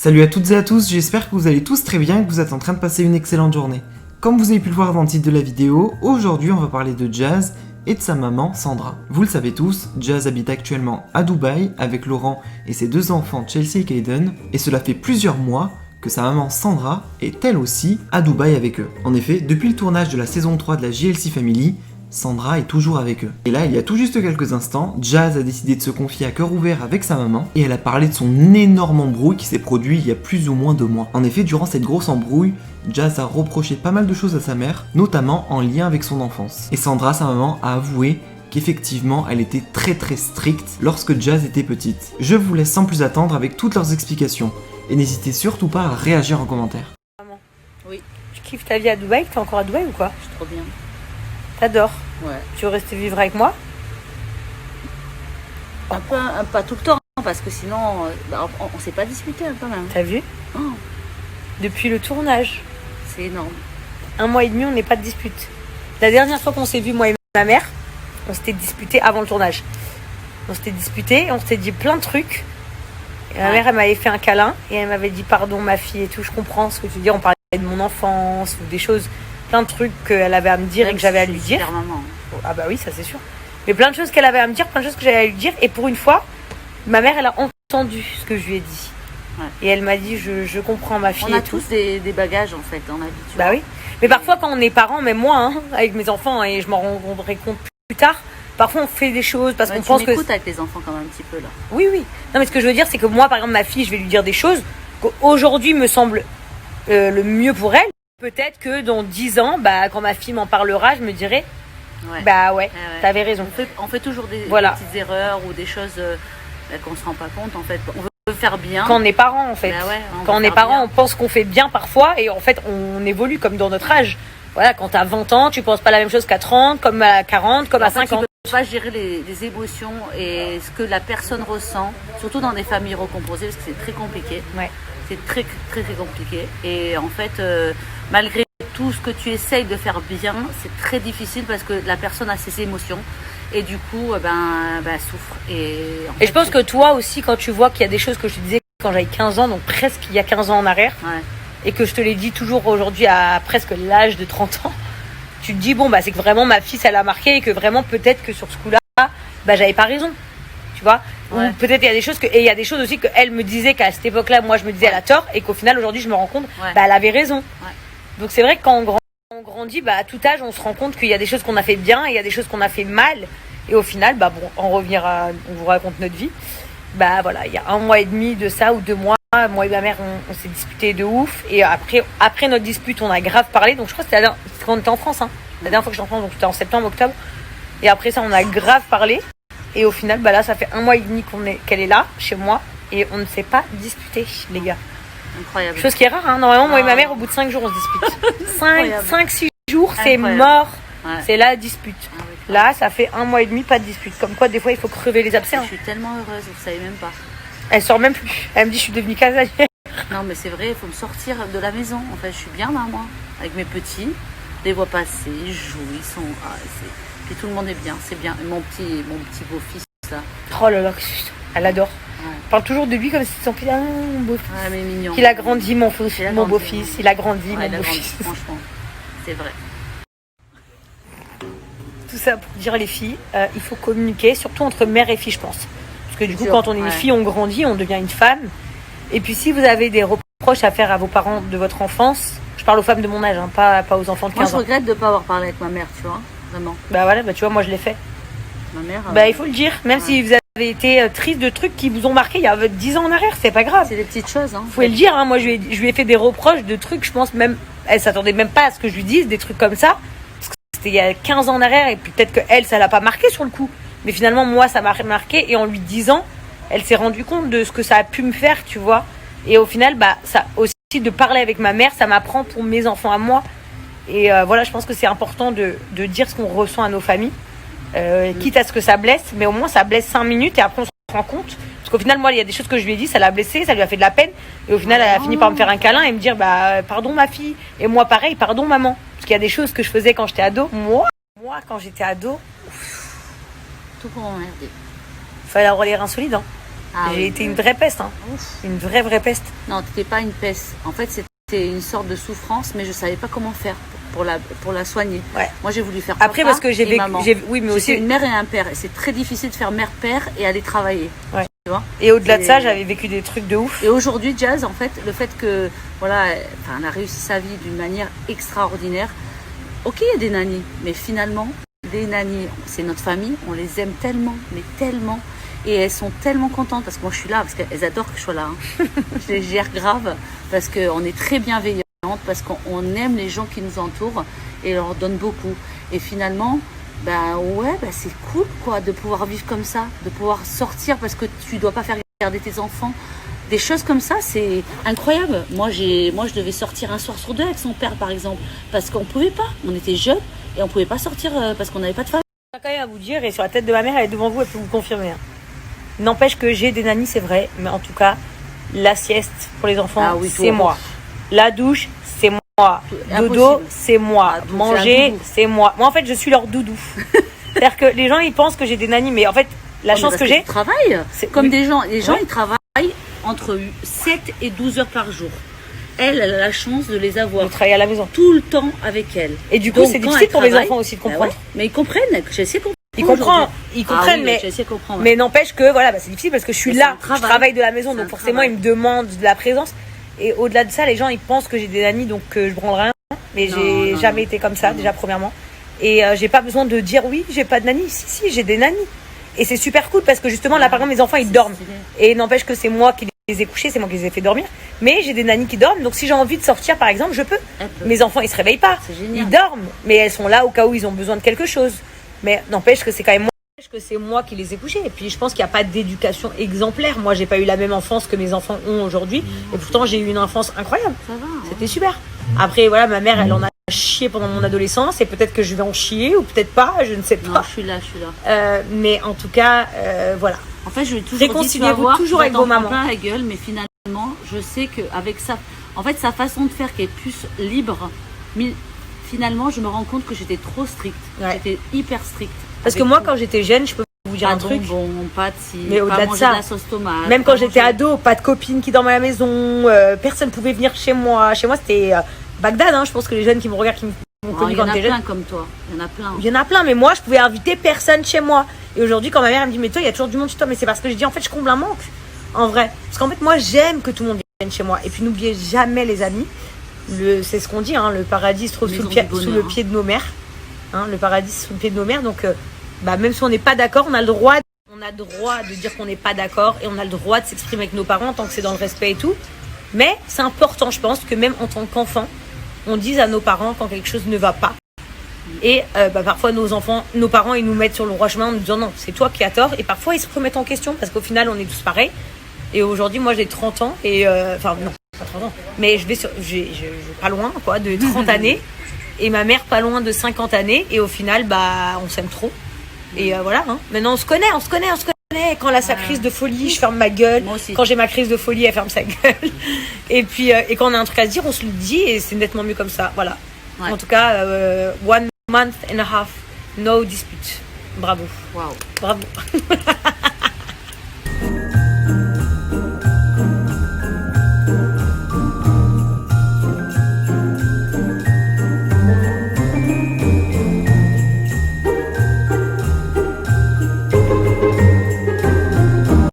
Salut à toutes et à tous, j'espère que vous allez tous très bien et que vous êtes en train de passer une excellente journée. Comme vous avez pu le voir dans le titre de la vidéo, aujourd'hui on va parler de Jazz et de sa maman Sandra. Vous le savez tous, Jazz habite actuellement à Dubaï avec Laurent et ses deux enfants Chelsea et Kaden, et cela fait plusieurs mois que sa maman Sandra est elle aussi à Dubaï avec eux. En effet, depuis le tournage de la saison 3 de la JLC Family, Sandra est toujours avec eux. Et là, il y a tout juste quelques instants, Jazz a décidé de se confier à cœur ouvert avec sa maman et elle a parlé de son énorme embrouille qui s'est produit il y a plus ou moins 2 mois. En effet, durant cette grosse embrouille, Jazz a reproché pas mal de choses à sa mère, notamment en lien avec son enfance. Et Sandra, sa maman, a avoué qu'effectivement, elle était très stricte lorsque Jazz était petite. Je vous laisse sans plus attendre avec toutes leurs explications et n'hésitez surtout pas à réagir en commentaire. Maman, Oui, tu kiffes ta vie à Dubaï? T'es encore à Dubaï ou quoi? c'est trop bien. T'adores? Ouais. Tu veux rester vivre avec moi? Pas tout le temps, parce que sinon, on s'est pas disputé quand même. T'as vu? Oh, Depuis le tournage, c'est énorme. 1 mois et demi, on n'est pas de dispute. La dernière fois qu'on s'est vu, moi et ma mère, on s'était disputé avant le tournage. On s'était disputé, on s'était dit plein de trucs. Et ma mère, elle m'avait fait un câlin et elle m'avait dit pardon ma fille et tout, je comprends ce que tu dis. On parlait de mon enfance ou des choses, plein de trucs qu'elle avait à me dire et que j'avais à lui dire. Super maman. Ah bah oui, ça c'est sûr. Mais plein de choses qu'elle avait à me dire, plein de choses que j'avais à lui dire. Et pour une fois, ma mère, elle a entendu ce que je lui ai dit. Ouais. Et elle m'a dit, je comprends ma fille. On a et tout. tous des bagages en fait dans la vie. Tu Bah vois. oui. Mais parfois, quand on est parents, même moi, hein, avec mes enfants, et je m'en rendrai compte plus tard, parfois on fait des choses parce qu'on pense que. Tu m'écoutes avec les enfants quand même un petit peu là. Oui. Non, mais ce que je veux dire, c'est que moi, par exemple, ma fille, je vais lui dire des choses qu'aujourd'hui me semble le mieux pour elle. Peut-être que dans 10 ans, bah, quand ma fille m'en parlera, je me dirai, Ouais. bah ouais, Ouais. t'avais raison. On fait toujours des petites erreurs ou des choses qu'on se rend pas compte en fait. On veut faire bien. Quand on est parent, en fait. Bah ouais, Quand on veut est faire parent, bien. on pense qu'on fait bien parfois et en fait, on évolue comme dans notre âge. Voilà, quand t'as 20 ans, tu penses pas la même chose qu'à 30, comme à 40, comme à En fait, 50. Tu peux pas gérer les émotions et ce que la personne ressent, surtout dans des familles recomposées, parce que c'est très compliqué. Ouais. C'est très compliqué. Et en fait, malgré tout ce que tu essayes de faire bien, c'est très difficile parce que la personne a ses émotions et du coup, elle souffre. Et je pense que toi aussi, quand tu vois qu'il y a des choses que je te disais quand j'avais 15 ans, donc presque il y a 15 ans en arrière, Ouais. et que je te l'ai dit toujours aujourd'hui à presque l'âge de 30 ans, tu te dis, bon, bah, c'est que vraiment ma fille, ça l'a marqué et que vraiment peut-être que sur ce coup-là, bah, j'avais pas raison. Tu vois? Ouais. Ou peut-être il y a des choses et il y a des choses aussi qu'elle me disait qu'à cette époque-là, moi je me disais elle a tort et qu'au final aujourd'hui je me rends compte, bah, elle avait raison. Ouais. Donc c'est vrai que quand on grandit, bah, à tout âge, on se rend compte qu'il y a des choses qu'on a fait bien et il y a des choses qu'on a fait mal. Et au final, bah, bon, on vous raconte notre vie. Bah voilà, il y a 1 mois et demi de ça ou 2 mois, moi et ma mère, on s'est disputé de ouf. Et après notre dispute, on a grave parlé. Donc je crois que c'était quand on était en France, hein. La dernière fois que j'étais en France, donc c'était en septembre, octobre. Et après ça, on a grave parlé. Et au final, bah là, ça fait 1 mois et demi qu'elle est là, chez moi. Et on ne s'est pas disputé, les gars. Incroyable. Chose qui est rare, hein. Normalement, moi et ma mère, au bout de 5 jours, on se dispute. 5-6 jours, c'est Incroyable. mort. Ouais. C'est la dispute. Ah oui, Là, ça fait 1 mois et demi, pas de dispute. Comme quoi, des fois, il faut crever les abcès. je Hein. suis tellement heureuse, vous savez même pas. Elle sort même plus. Elle me dit, je suis devenue casanière. Non, mais c'est vrai, il faut me sortir de la maison. En fait, je suis bien là, moi, avec mes petits. Je les vois passer, ils jouent, ils sont. Puis tout le monde est bien, c'est bien. Et mon petit beau-fils, là. Oh là là, elle adore. Ouais. Elle parle toujours de lui comme si c'était son petit. Ah, mon beau-fils. Ouais, mais mignon. Il a grandi, mon fils, Il a mon grandi, beau-fils. ouais. Il a grandi, Ouais, mon il a grandi, beau-fils. franchement. C'est vrai. Tout ça pour dire les filles, il faut communiquer, surtout entre mère et fille, je pense. Parce que du coup, Sûr, quand on est une ouais. fille, on grandit, on devient une femme. Et puis, si vous avez des reproches à faire à vos parents de votre enfance, je parle aux femmes de mon âge, hein, pas aux enfants de Moi, 15 je ans. regrette de ne pas avoir parlé avec ma mère, tu vois. Vraiment. Bah voilà, bah tu vois, moi je l'ai fait. Ma mère. Bah il faut le dire, même si vous avez été triste de trucs qui vous ont marqué il y a 10 ans en arrière, c'est pas grave. C'est des petites choses, hein. Vous pouvez le dire, hein, moi je lui ai fait des reproches de trucs, je pense même, elle s'attendait même pas à ce que je lui dise, des trucs comme ça. Parce que c'était il y a 15 ans en arrière et puis peut-être que elle, ça l'a pas marqué sur le coup. Mais finalement, moi, ça m'a marqué et en lui disant, elle s'est rendue compte de ce que ça a pu me faire, tu vois. Et au final, bah ça aussi de parler avec ma mère, ça m'apprend pour mes enfants à moi. Et voilà, je pense que c'est important de dire ce qu'on ressent à nos familles. Quitte à ce que ça blesse, mais au moins ça blesse 5 minutes et après on se rend compte. Parce qu'au final, moi, il y a des choses que je lui ai dit, ça l'a blessée, ça lui a fait de la peine. Et au final, elle a fini par me faire un câlin et me dire, bah, pardon ma fille. Et moi, pareil, pardon maman. Parce qu'il y a des choses que je faisais quand j'étais ado. Moi, quand j'étais ado, Tout pour m'emmerder. fallait avoir les reins solides. Hein. Ah J'ai oui. été une vraie peste, hein. Ouf. Une vraie peste. Non, t'étais pas une peste. En fait, c'était une sorte de souffrance, mais je savais pas comment faire pour la soigner. Ouais. Moi, j'ai voulu faire Après, papa parce que j'ai et vécu, maman. oui, mais J'étais aussi, une mère et un père. Et c'est très difficile de faire mère-père et aller travailler. Ouais. Tu vois. et au-delà de c'est- ça, j'avais vécu des trucs de ouf. Et aujourd'hui, Jazz, en fait, le fait que, voilà, enfin, elle a réussi sa vie d'une manière extraordinaire. Ok, il y a des nannies, mais finalement, les nannies, c'est notre famille, on les aime tellement, mais tellement. Et elles sont tellement contentes parce que moi je suis là, parce qu'elles adorent que je sois là. Hein. Je les gère grave parce qu'on est très bienveillantes, parce qu'on aime les gens qui nous entourent et leur donne beaucoup. Et finalement, ben ouais, ben c'est cool quoi de pouvoir vivre comme ça, de pouvoir sortir parce que tu dois pas faire garder tes enfants. Des choses comme ça, c'est incroyable. Moi, je devais sortir un soir sur deux avec son père, par exemple, parce qu'on pouvait pas. On était jeunes et on pouvait pas sortir parce qu'on n'avait pas de famille. J'ai quand même à vous dire, et sur la tête de ma mère, elle est devant vous, elle peut vous confirmer. Hein. N'empêche que j'ai des nannies, c'est vrai, mais en tout cas, la sieste pour les enfants, Ah oui, c'est toi. moi. La douche, c'est moi. Dodo, Impossible. c'est moi. Ah, donc c'est un Manger, doudou. c'est moi. Moi, en fait, je suis leur doudou. C'est-à-dire que les gens, ils pensent que j'ai des nannies, mais en fait, la chance que j'ai, Tu travailles c'est- comme oui. des gens. Les gens, Ouais. ils travaillent entre 7 et 12 heures par jour. Elle a la chance de les avoir de travailler à la maison. tout le temps avec elle. Et du coup, Donc, c'est quand difficile elle pour les travaille, enfants aussi de bah comprendre. ouais, mais ils comprennent. J'ai essayé de comprendre. Ils comprennent, aujourd'hui. comprennent, Ah oui, j'ai essayé de comprendre. mais n'empêche que voilà, bah, c'est difficile parce que je suis Mais là, c'est un je travail. travaille de la maison, C'est donc un forcément travail. ils me demandent de la présence. Et au-delà de ça, les gens ils pensent que j'ai des nannies, donc je branle rien. Mais Non, j'ai non, jamais non. été comme ça, Non, déjà premièrement. Et j'ai pas besoin de dire oui, j'ai pas de nanny. Si, j'ai des nannies. Et c'est super cool parce que justement là, par exemple, mes enfants ils C'est dorment. stylé. Et n'empêche que c'est moi qui les ai couchés, c'est moi qui les ai fait dormir. Mais j'ai des nannies qui dorment, donc si j'ai envie de sortir par exemple, je peux. Elle peut. Mes enfants ils se réveillent pas, C'est génial. ils dorment, mais elles sont là au cas où ils ont besoin de quelque chose. Mais n'empêche que c'est quand même que c'est moi qui les ai couchés. Et puis je pense qu'il n'y a pas d'éducation exemplaire. Moi, j'ai pas eu la même enfance que mes enfants ont aujourd'hui. Et pourtant, j'ai eu une enfance incroyable. Ça va. hein. C'était super. Après, voilà, ma mère, elle en a chié pendant mon adolescence. Et peut-être que je vais en chier ou peut-être pas. Je ne sais Non, pas. je suis là. Mais en tout cas, voilà. En fait, je lui ai toujours dit, tu vas Réconciliez-vous voir, toujours tu vas avec t'en vos prendre mamans. plein la gueule, mais finalement, je sais qu'avec ça, en fait, sa façon de faire qui est plus libre, finalement, je me rends compte que j'étais trop stricte. Ouais. J'étais hyper stricte. Parce que avec moi, tout. quand j'étais jeune, je peux vous dire Pas un truc. bonbons, pas de ci, Mais pas au-delà de manger ça, de la sauce tomate. Même quand pas j'étais manger- ado, pas de copines qui dormaient à la maison, personne pouvait venir chez moi. Chez moi, c'était Bagdad. Hein. Je pense que les jeunes qui me regardent, qui m'ont Oh, connu il y quand en a j'étais jeune, plein comme toi. Il y en a plein. il y en a plein, mais moi, je pouvais inviter personne chez moi. Et aujourd'hui, quand ma mère elle me dit, mais toi, il y a toujours du monde chez toi, mais c'est parce que je dis, en fait, je comble un manque. En vrai. Parce qu'en fait, moi, j'aime que tout le monde vienne chez moi. Et puis, n'oubliez jamais, les amis, c'est ce qu'on dit, hein, le paradis se trouve Maison sous du bonheur, le hein. pied de nos mères. Hein, le paradis sous le pied de nos mères. Donc, même si on n'est pas d'accord, on a le droit de dire qu'on n'est pas d'accord. Et on a le droit de s'exprimer avec nos parents tant que c'est dans le respect et tout. Mais c'est important, je pense, que même en tant qu'enfant, on dise à nos parents quand quelque chose ne va pas. Et parfois nos parents, ils nous mettent sur le droit chemin en nous disant non, c'est toi qui as tort. Et parfois, ils se remettent en question parce qu'au final, on est tous pareils. Et aujourd'hui, moi, j'ai 30 ans. Et enfin, non, pas 30 ans. Mais j'ai pas loin, quoi, de 30 années. Et ma mère, pas loin de 50 années. Et au final, on s'aime trop. Et voilà, hein. Maintenant, on se connaît. Quand elle a sa crise de folie, je ferme ma gueule. Moi aussi. Quand j'ai ma crise de folie, elle ferme sa gueule. Et puis, et quand on a un truc à se dire, on se le dit. Et c'est nettement mieux comme ça. Voilà. Ouais. En tout cas, 1 month and a half, no dispute. Bravo. Waouh. Bravo.